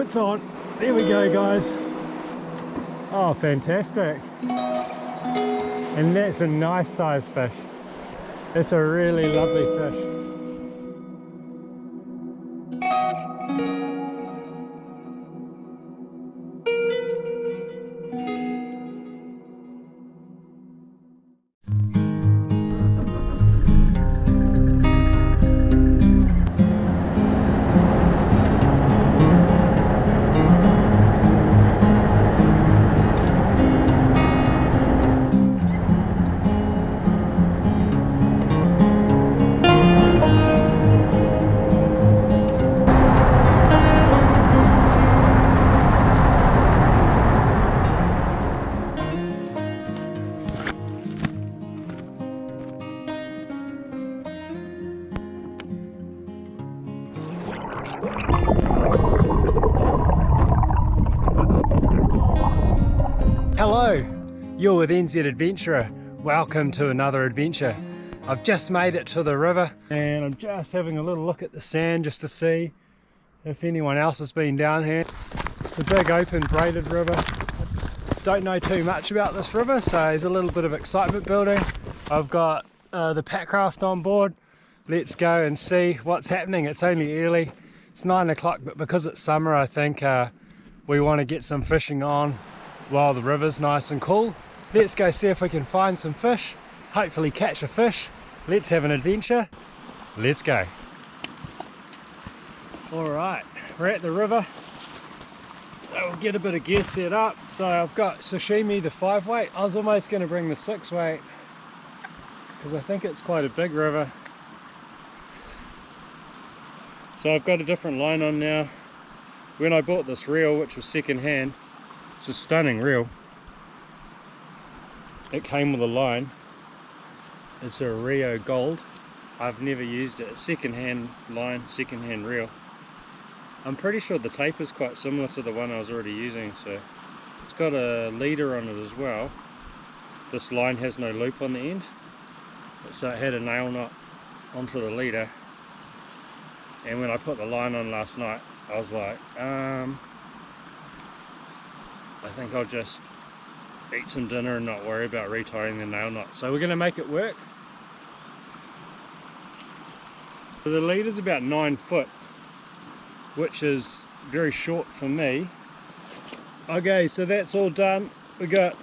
It's on. There we go, guys. Oh, fantastic. And that's a nice size fish. That's a really lovely fish. Hello, you're with NZ Adventurer. Welcome to another adventure. I've just made it to the river and I'm just having a little look at the sand just to see if anyone else has been down here. It's a big open braided river. Don't know too much about this river, so there's a little bit of excitement building. I've got the Packraft on board. Let's go and see what's happening. It's only early, it's 9 o'clock, but because it's summer I think we want to get some fishing on while the river's nice and cool. Let's go see if we can find some fish, hopefully catch a fish. Let's have an adventure. Let's go. Alright, we're at the river. We'll get a bit of gear set up. So I've got sashimi, the 5 weight. I was almost going to bring the 6 weight because I think it's quite a big river. So I've got a different line on now. When I bought this reel, which was second hand, it's a stunning reel. It came with a line. It's a Rio Gold. I've never used it. A second-hand line, second-hand reel. I'm pretty sure the tape is quite similar to the one I was already using. So it's got a leader on it as well. This line has no loop on the end, so it had a nail knot onto the leader. And when I put the line on last night, I was like, I think I'll just eat some dinner and not worry about retying the nail knot. So we're going to make it work. So the leader's about 9 foot, which is very short for me. Okay, so that's all done. We got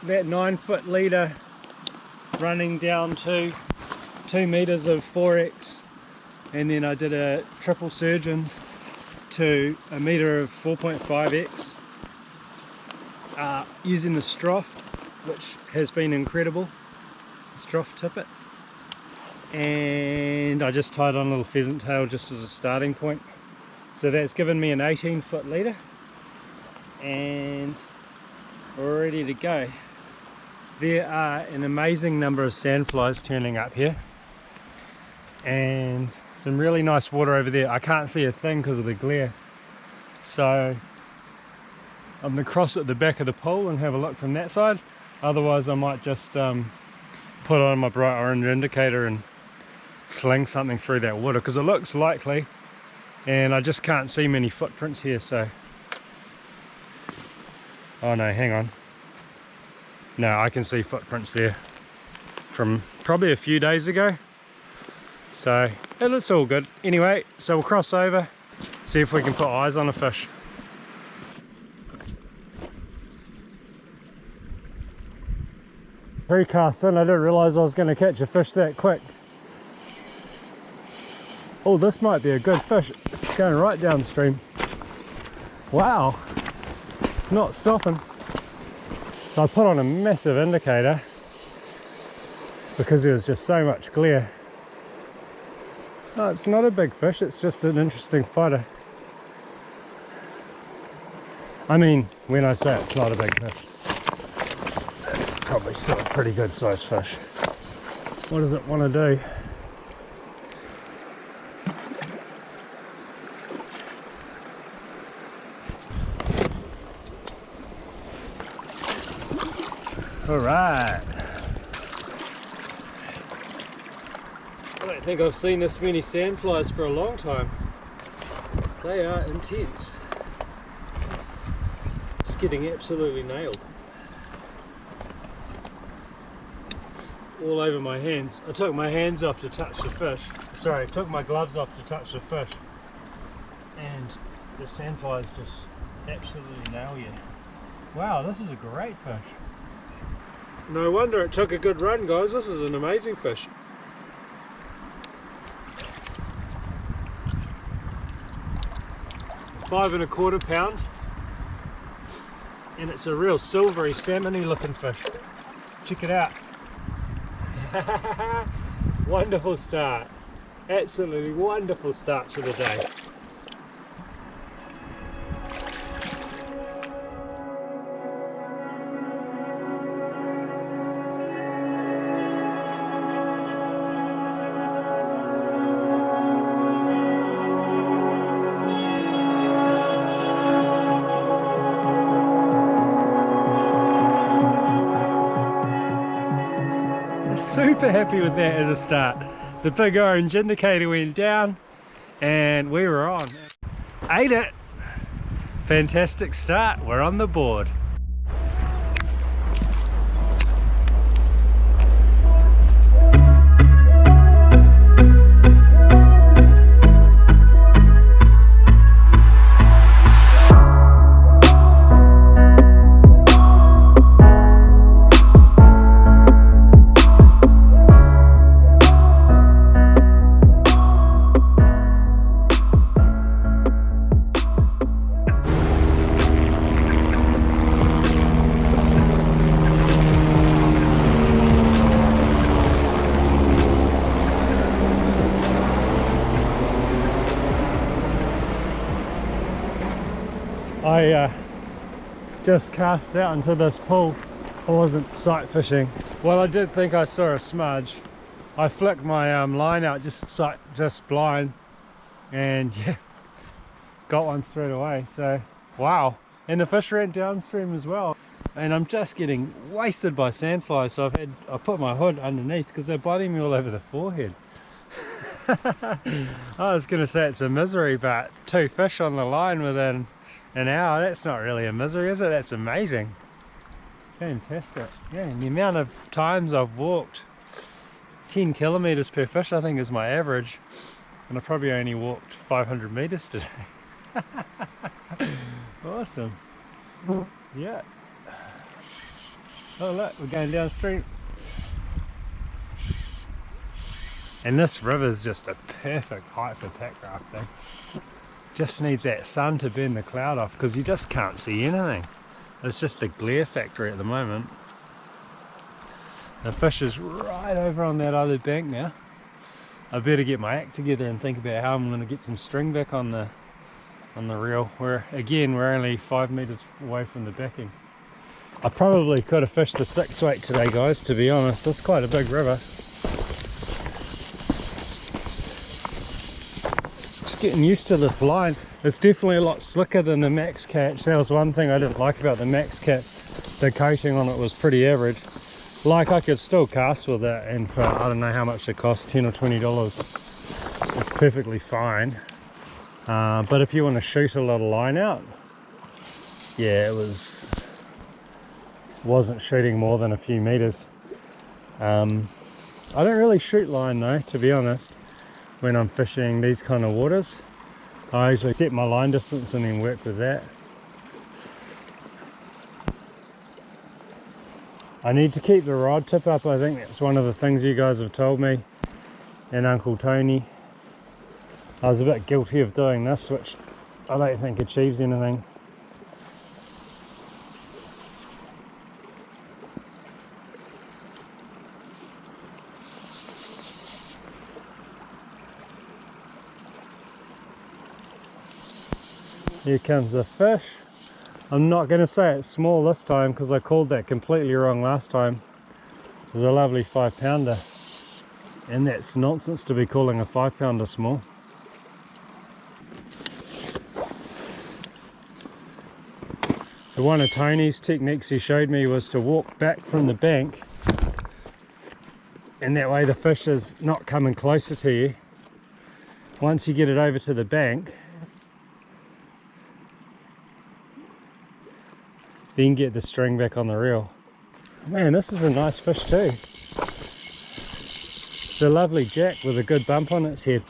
that 9 foot leader running down to 2 meters of 4X, and then I did a triple surgeons to a meter of 4.5X. Using the Stroff, which has been incredible, Stroff tippet, and I just tied on a little pheasant tail just as a starting point. So that's given me an 18 foot leader and we're ready to go. There are an amazing number of sandflies turning up here and some really nice water over there. I can't see a thing because of the glare, so I'm going to cross at the back of the pool and have a look from that side. Otherwise I might just put on my bright orange indicator and sling something through that water, because it looks likely and I just can't see many footprints here. So, oh no, hang on, no, I can see footprints there from probably a few days ago, so it's all good. Anyway, so we'll cross over, see if we can put eyes on a fish. Recast in, I didn't realise I was going to catch a fish that quick. Oh, this might be a good fish. It's going right downstream. Wow, it's not stopping. So I put on a massive indicator because there was just so much glare. No, it's not a big fish, it's just an interesting fighter. I mean, when I say it's not a big fish, it's probably still a pretty good sized fish. What does it want to do? Alright. I don't think I've seen this many sandflies for a long time. They are intense. getting absolutely nailed. All over my hands. I took my hands off to touch the fish. Sorry, I took my gloves off to touch the fish. And the sandflies just absolutely nail you. Wow, this is a great fish. No wonder it took a good run, guys. This is an amazing fish. £5.25 pound, and it's a real silvery, salmony looking fish. Check it out. Wonderful start. Absolutely wonderful start to the day. Super happy with that as a start. The big orange indicator went down and we were on. Ate it. Fantastic start. We're on the board. I just cast out into this pool. I wasn't sight fishing. Well, I did think I saw a smudge. I flicked my line out just blind, and yeah, got one straight away. So wow, and the fish ran downstream as well. And I'm just getting wasted by sandflies, so I put my hood underneath because they're biting me all over the forehead. I was gonna say it's a misery, but 2 fish on the line within an hour, that's not really a misery, is it? That's amazing. Fantastic. Yeah, and the amount of times I've walked, 10 kilometers per fish I think is my average, and I probably only walked 500 meters today. Awesome. Yeah. Oh look, we're going downstream. And this river is just a perfect height for packrafting. Just need that sun to burn the cloud off because you just can't see anything. It's just a glare factory at the moment. The fish is right over on that other bank now. I better get my act together and think about how I'm going to get some string back on the reel. We're only 5 meters away from the backing. I probably could have fished the 6-weight today, guys, to be honest. It's quite a big river. Just getting used to this line. It's definitely a lot slicker than the max catch. That was one thing I didn't like about the max catch. The coating on it was pretty average. Like, I could still cast with it, and for I don't know how much it costs, $10 or $20, it's perfectly fine. But if you want to shoot a lot of line out, yeah, wasn't shooting more than a few meters. I don't really shoot line though, to be honest, when I'm fishing these kind of waters. I usually set my line distance and then work with that. I need to keep the rod tip up. I think that's one of the things you guys have told me, and Uncle Tony. I was a bit guilty of doing this, which I don't think achieves anything. Here comes the fish. I'm not going to say it's small this time because I called that completely wrong last time. It was a lovely 5-pounder, and that's nonsense to be calling a 5-pounder small. So one of Tony's techniques he showed me was to walk back from the bank, and that way the fish is not coming closer to you. Once you get it over to the bank, then get the string back on the reel. Man, this is a nice fish too. It's a lovely jack with a good bump on its head.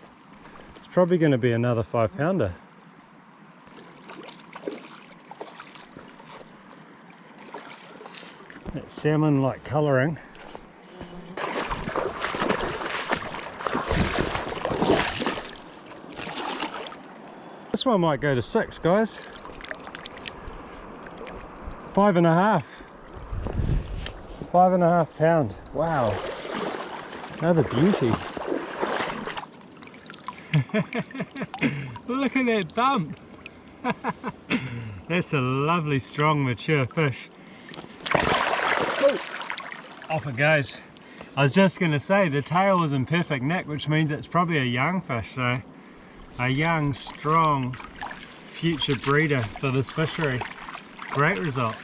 It's probably going to be another 5-pounder. That salmon-like colouring. This one might go to 6, guys. 5.5. 5.5 pound. Wow. Another beauty. Look at that bump. That's a lovely, strong, mature fish. Off it goes. I was just going to say the tail was in perfect nick, which means it's probably a young fish, so a young, strong future breeder for this fishery. Great result.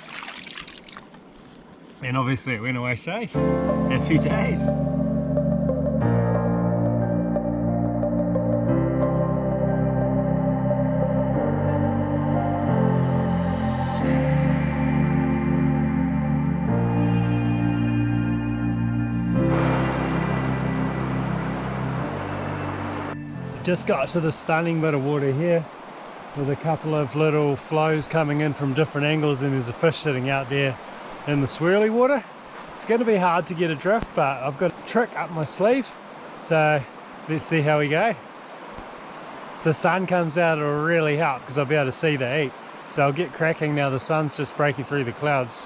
And obviously it went away safe. Happy days. Just got to the stunning bit of water here with a couple of little flows coming in from different angles, and there's a fish sitting out there in the swirly water. It's going to be hard to get a drift, but I've got a trick up my sleeve, so let's see how we go. If the sun comes out, it'll really help because I'll be able to see the eat. So I'll get cracking now. The sun's just breaking through the clouds.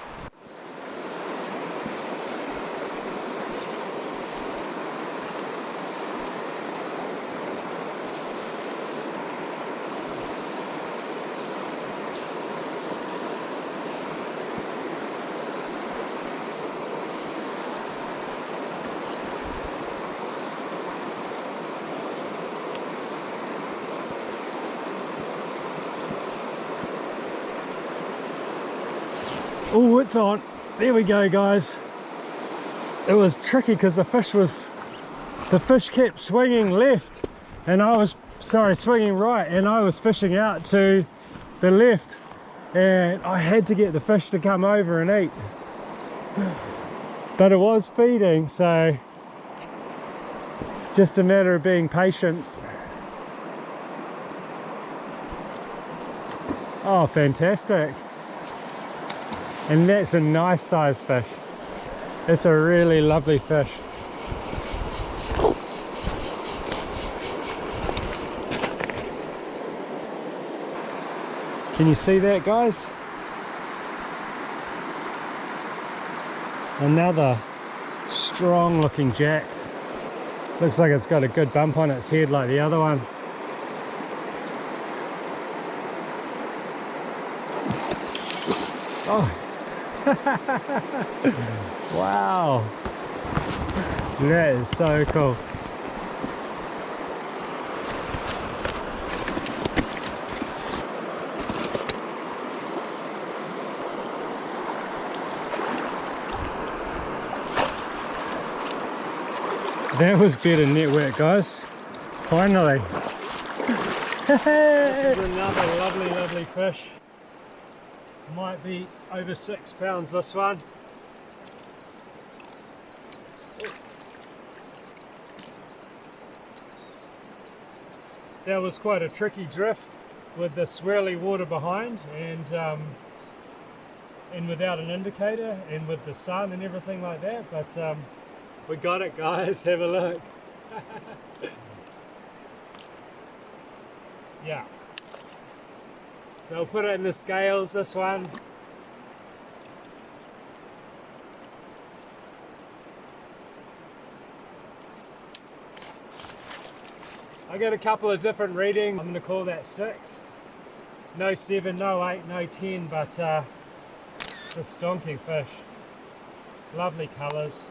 Oh, it's on. There we go, guys. It was tricky because the fish kept swinging left, and swinging right, and I was fishing out to the left, and I had to get the fish to come over and eat. But it was feeding, so it's just a matter of being patient. Oh, fantastic. And that's a nice sized fish. It's a really lovely fish. Can you see that, guys? Another strong looking jack. Looks like it's got a good bump on its head like the other one. Oh. Wow, that is so cool. That was better network, guys. Finally. This is another lovely fish. Might be over 6 pounds, this one. That was quite a tricky drift with the swirly water behind, and without an indicator, and with the sun and everything like that, but we got it, guys. Have a look. Yeah. So I'll put it in the scales, this one. I got a couple of different readings. I'm going to call that 6. No 7, no 8, no 10, but just stonking fish. Lovely colours.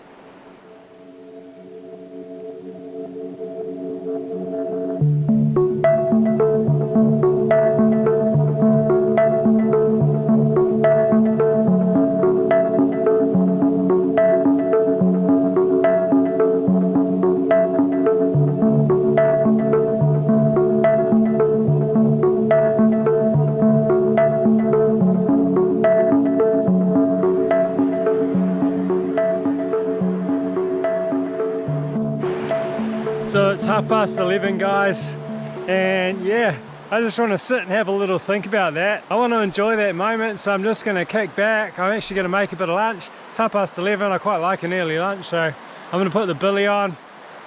So it's 11:30 guys, and yeah, I just want to sit and have a little think about that. I want to enjoy that moment, so I'm just going to kick back. I'm actually going to make a bit of lunch. It's 11:30, I quite like an early lunch, so I'm going to put the billy on,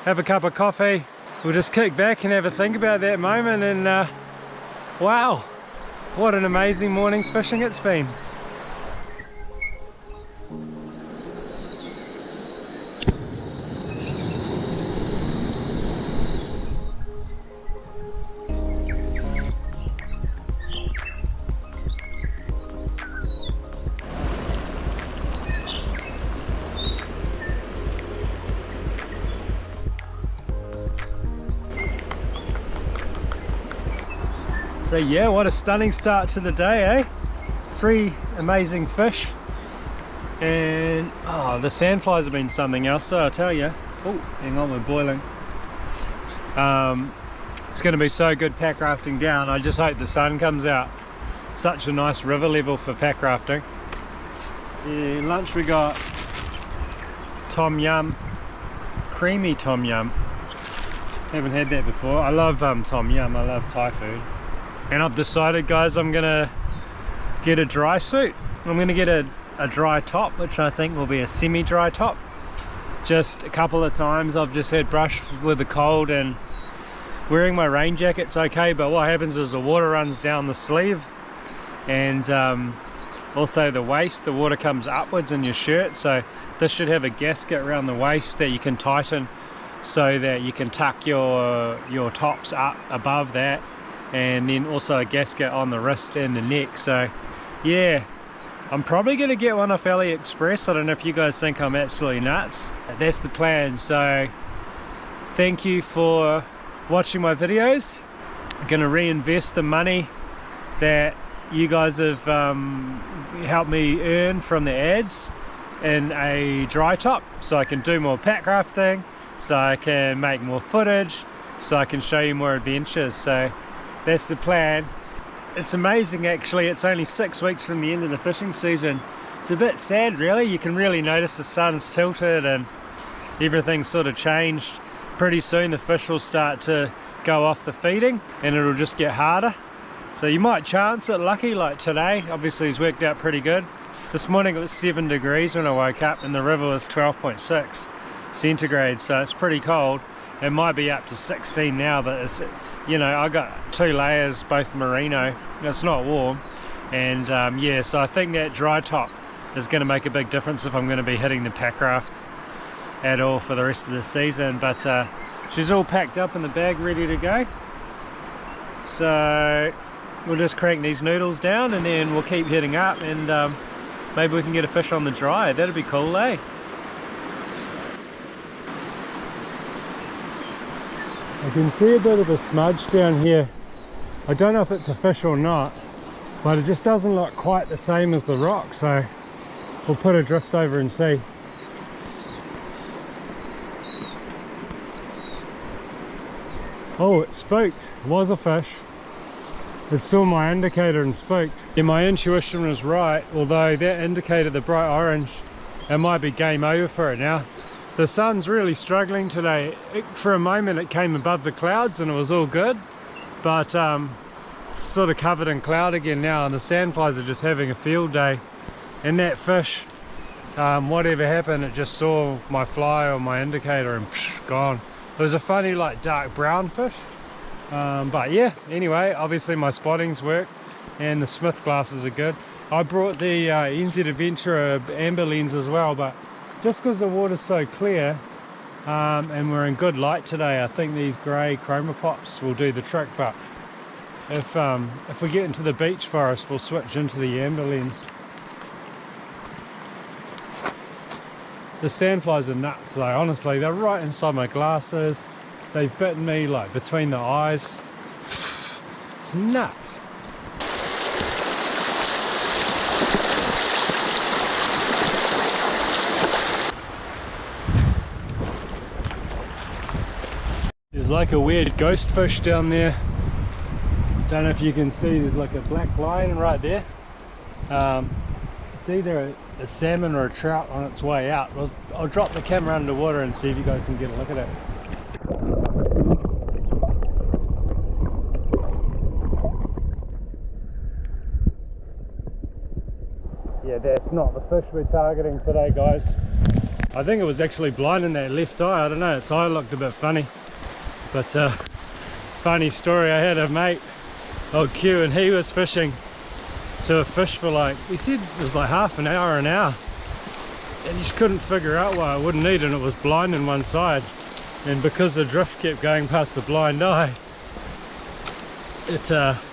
have a cup of coffee. We'll just kick back and have a think about that moment, and wow, what an amazing morning's fishing it's been. So yeah, what a stunning start to the day, eh? 3 amazing fish, and oh, the sandflies have been something else, so I'll tell you. Oh, hang on, we're boiling. It's going to be so good pack rafting down. I just hope the sun comes out. Such a nice river level for pack rafting. Yeah, lunch we got tom yum, creamy tom yum. Haven't had that before. I love tom yum. I love Thai food. And I've decided, guys, I'm gonna get a dry suit. I'm gonna get a dry top, which I think will be a semi-dry top. Just a couple of times I've just had brush with the cold, and wearing my rain jacket's okay, but what happens is the water runs down the sleeve, and also the waist, the water comes upwards in your shirt. So this should have a gasket around the waist that you can tighten so that you can tuck your tops up above that, and then also a gasket on the wrist and the neck. So yeah, I'm probably going to get one off AliExpress. I don't know if you guys think I'm absolutely nuts. That's the plan. So thank you for watching my videos. I'm going to reinvest the money that you guys have helped me earn from the ads in a dry top, so I can do more pack rafting, so I can make more footage, so I can show you more adventures. So that's the plan. It's amazing actually, it's only 6 weeks from the end of the fishing season. It's a bit sad really. You can really notice the sun's tilted and everything's sort of changed. Pretty soon the fish will start to go off the feeding and it'll just get harder. So you might chance it lucky, like today. Obviously it's worked out pretty good. This morning it was 7 degrees when I woke up, and the river was 12.6 centigrade, so it's pretty cold. It might be up to 16 now, but it's, you know, I got 2 layers, both merino. It's not warm, and yeah, so I think that dry top is going to make a big difference if I'm going to be hitting the Packraft at all for the rest of the season. But she's all packed up in the bag, ready to go. So we'll just crank these noodles down, and then we'll keep heading up, and maybe we can get a fish on the dry. That'd be cool, eh? I can see a bit of a smudge down here. I don't know if it's a fish or not, but it just doesn't look quite the same as the rock, so we'll put a drift over and see. Oh, it spooked. It was a fish. It saw my indicator and spooked. Yeah, my intuition was right, although that indicator, the bright orange, it might be game over for it now. The sun's really struggling today. For a moment it came above the clouds and it was all good, but it's sort of covered in cloud again now, and the sandflies are just having a field day. And that fish, whatever happened, it just saw my fly or my indicator and gone. It was a funny like dark brown fish, but yeah, anyway, obviously my spottings work and the Smith glasses are good. I brought the NZ Adventurer amber lens as well, but just because the water's so clear and we're in good light today, I think these grey chroma pops will do the trick. But if we get into the beach forest, we'll switch into the amber lens. The sandflies are nuts though, honestly. They're right inside my glasses. They've bitten me like between the eyes. It's nuts. There's like a weird ghost fish down there. Don't know if you can see, there's like a black line right there. It's either a salmon or a trout on its way out. I'll drop the camera underwater and see if you guys can get a look at it. Yeah, that's not the fish we're targeting today, guys. I think it was actually blind in that left eye. I don't know, its eye looked a bit funny. But funny story, I had a mate, old Q, and he was fishing to a fish for like, he said it was like half an hour, and he just couldn't figure out why it wouldn't eat, and it was blind in one side. And because the drift kept going past the blind eye, it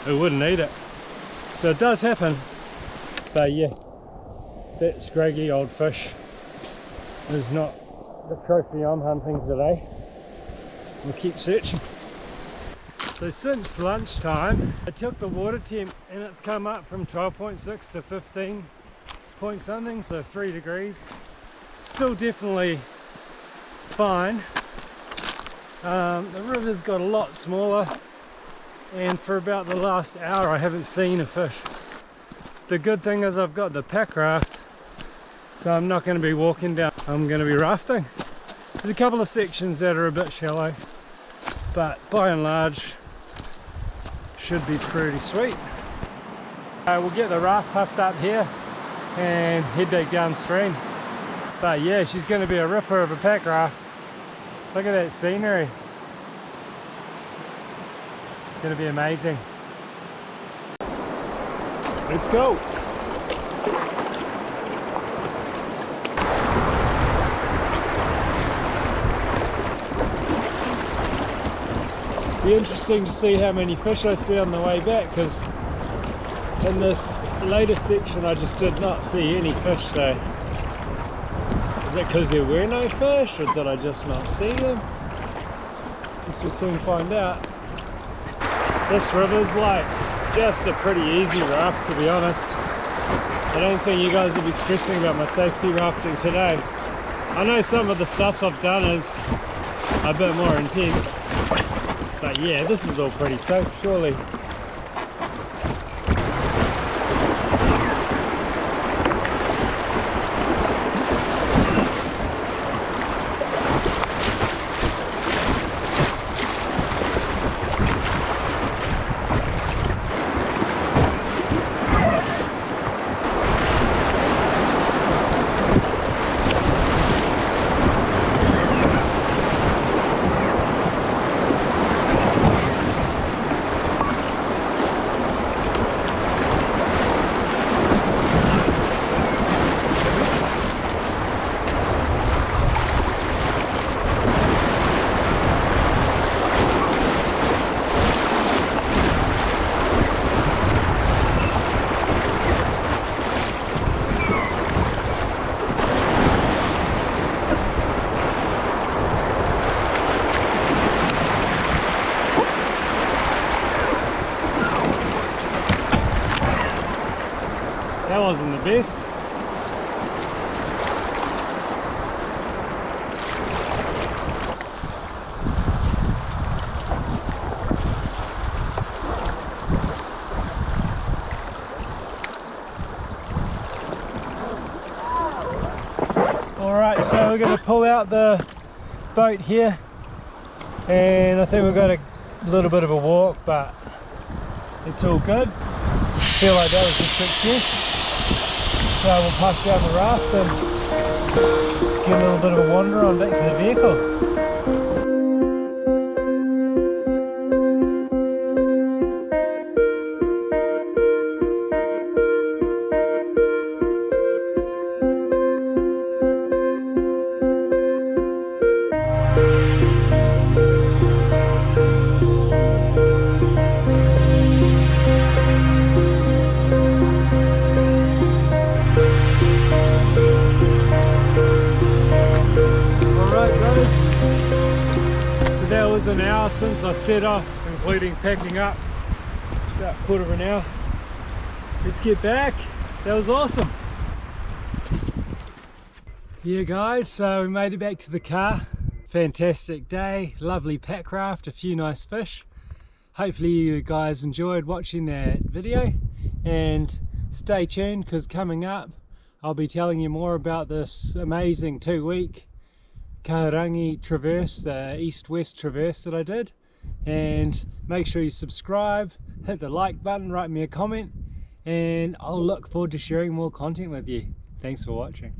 wouldn't eat it. So it does happen. But yeah, that scraggy old fish is not the trophy I'm hunting today. We'll keep searching. So since lunchtime, I took the water temp and it's come up from 12.6 to 15 point something, so 3 degrees. Still definitely fine. The river's got a lot smaller, and for about the last hour I haven't seen a fish. The good thing is I've got the Packraft, so I'm not going to be walking down, I'm going to be rafting. There's a couple of sections that are a bit shallow, but by and large should be pretty sweet. We'll get the raft puffed up here and head back downstream. But yeah, she's going to be a ripper of a Packraft. Look at that scenery. It's going to be amazing. Let's go. Be interesting to see how many fish I see on the way back, because in this latest section I just did not see any fish. So is it because there were no fish, or did I just not see them? Guess we'll soon find out. This river's like just a pretty easy raft, to be honest. I don't think you guys will be stressing about my safety rafting today. I know some of the stuff I've done is a bit more intense, but yeah, this is all pretty safe, surely. That wasn't the best. Alright, so we're going to pull out the boat here, and I think we've got a little bit of a walk, but it's all good. I feel like that was a success. So we'll pass down the raft and get a little bit of a wander on back to the vehicle. That was an hour since I set off, including packing up, about a quarter of an hour. Let's get back. That was awesome. Yeah guys, so we made it back to the car. Fantastic day, lovely Packraft, a few nice fish. Hopefully you guys enjoyed watching that video, and stay tuned because coming up I'll be telling you more about this amazing 2-week Kahurangi traverse, the east-west traverse that I did. And make sure you subscribe, hit the like button, write me a comment, and I'll look forward to sharing more content with you. Thanks for watching.